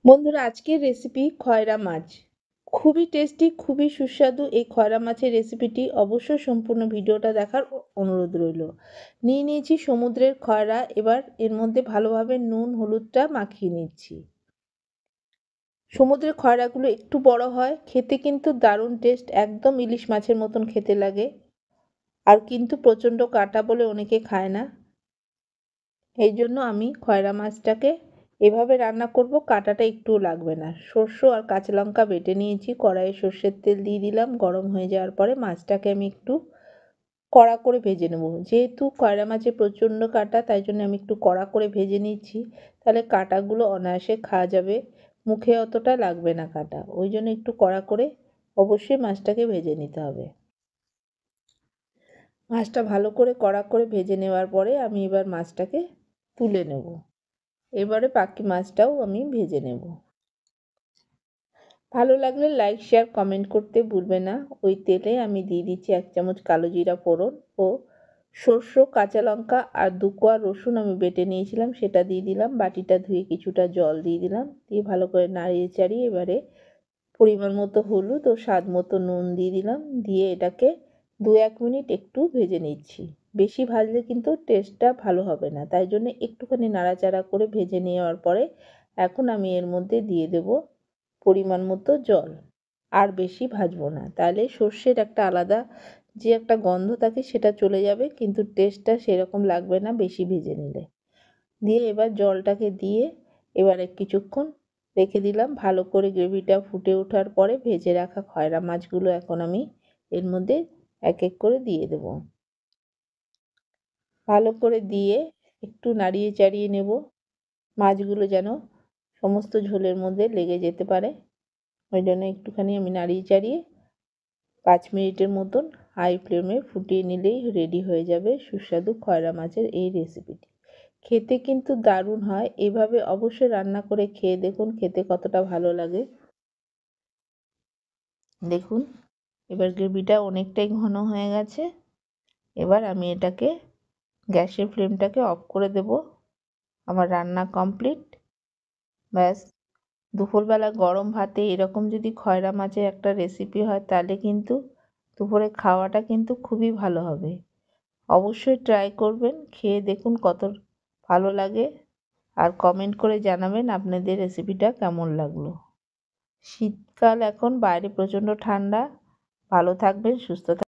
বন্ধুরা, আজকের রেসিপি খয়রা মাছ। খুবই টেস্টি, খুবই সুস্বাদু এই খয়রা মাছের রেসিপিটি অবশ্যই সম্পূর্ণ ভিডিওটা দেখার অনুরোধ রইল। নিয়ে নিয়েছি সমুদ্রের খয়রা। এবার এর মধ্যে ভালোভাবে নুন হলুদটা মাখিয়ে নিচ্ছি। সমুদ্রের খয়রাগুলো একটু বড় হয়, খেতে কিন্তু দারুণ টেস্ট, একদম ইলিশ মাছের মতন খেতে লাগে। আর কিন্তু প্রচণ্ড কাঁটা বলে অনেকে খায় না। এই জন্য আমি খয়রা মাছটাকে এভাবে রান্না করব, কাঁটাটা একটুও লাগবে না। সর্ষে আর কাঁচা লঙ্কা বেটে নিয়েছি, কড়াইয়ে সর্ষের তেল দিয়ে দিলাম। গরম হয়ে যাওয়ার পরে মাছটাকে আমি একটু কড়া করে ভেজে নেব। যেহেতু খয়রা মাছে প্রচণ্ড কাঁটা, তাই জন্য আমি একটু কড়া করে ভেজে নিচ্ছি। তাহলে কাঁটাগুলো অনায়াসে খাওয়া যাবে, মুখে অতটা লাগবে না কাঁটা। ওই জন্য একটু কড়া করে অবশ্যই মাছটাকে ভেজে নিতে হবে। মাছটা ভালো করে কড়া করে ভেজে নেওয়ার পরে আমি এবার মাছটাকে তুলে নেব। এবারে বাকি মাছটাও আমি ভেজে নেব। ভালো লাগলে লাইক শেয়ার কমেন্ট করতে ভুলবে না। ওই তেলে আমি দিয়ে দিচ্ছি 1 চামচ কালো জিরা ফোড়ন ও সর্ষে, কাঁচা লঙ্কা আর 2 কোয়া রসুন আমি বেটে নিয়েছিলাম, সেটা দিয়ে দিলাম। বাটিটা ধুয়ে কিছুটা জল দিয়ে দিলাম, দিয়ে ভালো করে নাড়িয়ে চাড়িয়ে এবারে পরিমাণ মতো হলুদ ও স্বাদ মতো নুন দিয়ে দিলাম। দিয়ে এটাকে 2-1 মিনিট একটু ভেজে নিচ্ছি। বেশি ভাজলে কিন্তু টেস্টটা ভালো হবে না, তাই জন্য একটুখানি নাড়াচাড়া করে ভেজে নেওয়ার পরে এখন আমি এর মধ্যে দিয়ে দেব পরিমাণ মতো জল। আর বেশি ভাজবো না, তাহলে সর্ষের একটা আলাদা যে একটা গন্ধ থাকে সেটা চলে যাবে, কিন্তু টেস্টটা সেরকম লাগবে না বেশি ভেজে নিলে। দিয়ে এবার জলটাকে দিয়ে এবারে কিছুক্ষণ রেখে দিলাম। ভালো করে গ্রেভিটা ফুটে ওঠার পরে ভেজে রাখা খয়রা মাছগুলো এখন আমি এর মধ্যে এক এক করে দিয়ে দেব। ভালো করে দিয়ে একটু নাড়িয়ে চাড়িয়ে নেব, মাছগুলো যেন সমস্ত ঝোলের মধ্যে লেগে যেতে পারে। ওই জন্য একটুখানি আমি নাড়িয়ে চাড়িয়ে 5 মিনিটের মতন হাই ফ্লেমে ফুটিয়ে নিলেই রেডি হয়ে যাবে সুস্বাদু খয়রা মাছের এই রেসিপিটি। খেতে কিন্তু দারুণ হয়, এভাবে অবশ্যই রান্না করে খেয়ে দেখুন খেতে কতটা ভালো লাগে। দেখুন এবার গ্রেভিটা অনেকটাই ঘন হয়ে গেছে। এবার আমি এটাকে গ্যাসের ফ্লেমটাকে অফ করে দেব। আমার রান্না কমপ্লিট। ব্যাস, দুপুরবেলা গরম ভাতে এরকম যদি খয়রা মাছের একটা রেসিপি হয় তাহলে কিন্তু দুপুরে খাওয়াটা কিন্তু খুবই ভালো হবে। অবশ্যই ট্রাই করবেন, খেয়ে দেখুন কত ভালো লাগে, আর কমেন্ট করে জানাবেন আপনাদের রেসিপিটা কেমন লাগলো। শীতকাল এখন, বাইরে প্রচণ্ড ঠান্ডা। ভালো থাকবেন, সুস্থ থাকবেন।